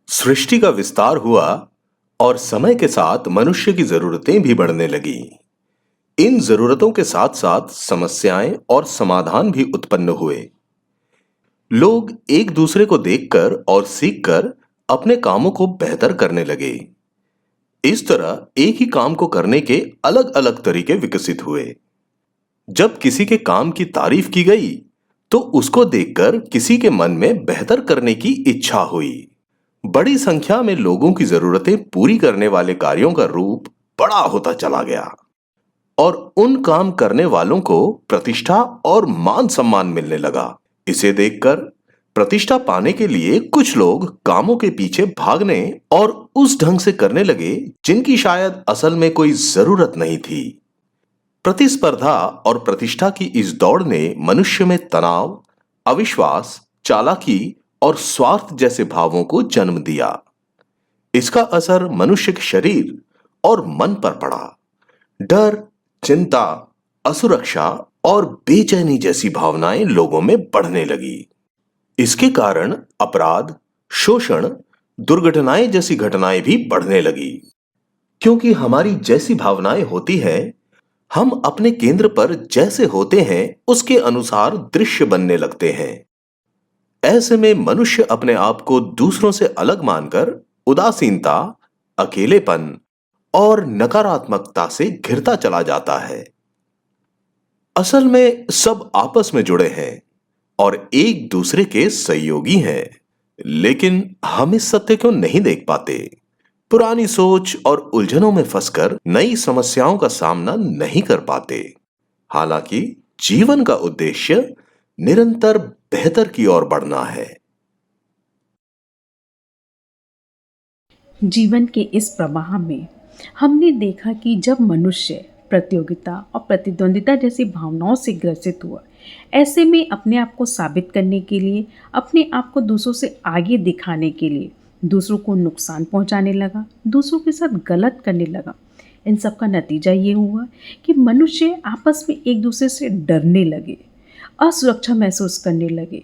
सृष्टि का विस्तार हुआ और समय के साथ मनुष्य की जरूरतें भी बढ़ने लगी। इन जरूरतों के साथ साथ समस्याएं और समाधान भी उत्पन्न हुए। लोग एक दूसरे को देखकर और सीखकर अपने कामों को बेहतर करने लगे। इस तरह एक ही काम को करने के अलग अलग तरीके विकसित हुए। जब किसी के काम की तारीफ की गई तो उसको देखकर किसी के मन में बेहतर करने की इच्छा हुई। बड़ी संख्या में लोगों की जरूरतें पूरी करने वाले कार्यों का रूप बड़ा होता चला गया और उन काम करने वालों को प्रतिष्ठा और मान सम्मान मिलने लगा। इसे देखकर प्रतिष्ठा पाने के लिए कुछ लोग कामों के पीछे भागने और उस ढंग से करने लगे जिनकी शायद असल में कोई जरूरत नहीं थी। प्रतिस्पर्धा और प्रतिष्ठा की इस दौड़ ने मनुष्य में तनाव, अविश्वास, चालाकी और स्वार्थ जैसे भावों को जन्म दिया। इसका असर मनुष्य के शरीर और मन पर पड़ा। डर, चिंता, असुरक्षा और बेचैनी जैसी भावनाएं लोगों में बढ़ने लगी। इसके कारण अपराध, शोषण, दुर्घटनाएं जैसी घटनाएं भी बढ़ने लगी। क्योंकि हमारी जैसी भावनाएं होती हैं, हम अपने केंद्र पर जैसे होते हैं उसके अनुसार दृश्य बनने लगते हैं। ऐसे में मनुष्य अपने आप को दूसरों से अलग मानकर उदासीनता, अकेलेपन और नकारात्मकता से घिरता चला जाता है। असल में सब आपस में जुड़े हैं और एक दूसरे के सहयोगी हैं, लेकिन हम इस सत्य को नहीं देख पाते। पुरानी सोच और उलझनों में फंसकर नई समस्याओं का सामना नहीं कर पाते। हालांकि जीवन का उद्देश्य निरंतर बेहतर की ओर बढ़ना है। जीवन के इस प्रवाह में हमने देखा कि जब मनुष्य प्रतियोगिता और प्रतिद्वंदिता जैसी भावनाओं से ग्रसित हुआ, ऐसे में अपने आप को साबित करने के लिए, अपने आप को दूसरों से आगे दिखाने के लिए दूसरों को नुकसान पहुंचाने लगा, दूसरों के साथ गलत करने लगा। इन सब का नतीजा ये हुआ कि मनुष्य आपस में एक दूसरे से डरने लगे, असुरक्षा महसूस करने लगे,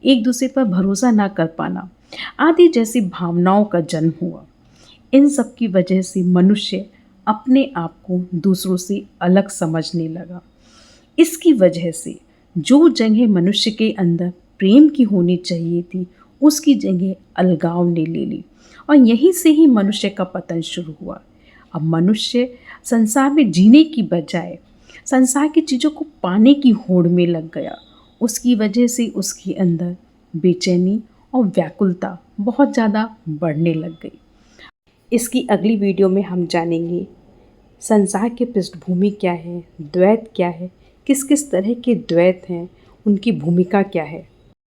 एक दूसरे पर भरोसा ना कर पाना आदि जैसी भावनाओं का जन्म हुआ। इन सब की वजह से मनुष्य अपने आप को दूसरों से अलग समझने लगा। इसकी वजह से जो जगह मनुष्य के अंदर प्रेम की होनी चाहिए थी, उसकी जगह अलगाव ने ले ली और यहीं से ही मनुष्य का पतन शुरू हुआ। अब मनुष्य संसार में जीने की बजाय संसार की चीज़ों को पाने की होड़ में लग गया। उसकी वजह से उसके अंदर बेचैनी और व्याकुलता बहुत ज़्यादा बढ़ने लग गई। इसकी अगली वीडियो में हम जानेंगे संसार की पृष्ठभूमि क्या है, द्वैत क्या है, किस किस तरह के द्वैत हैं, उनकी भूमिका क्या है।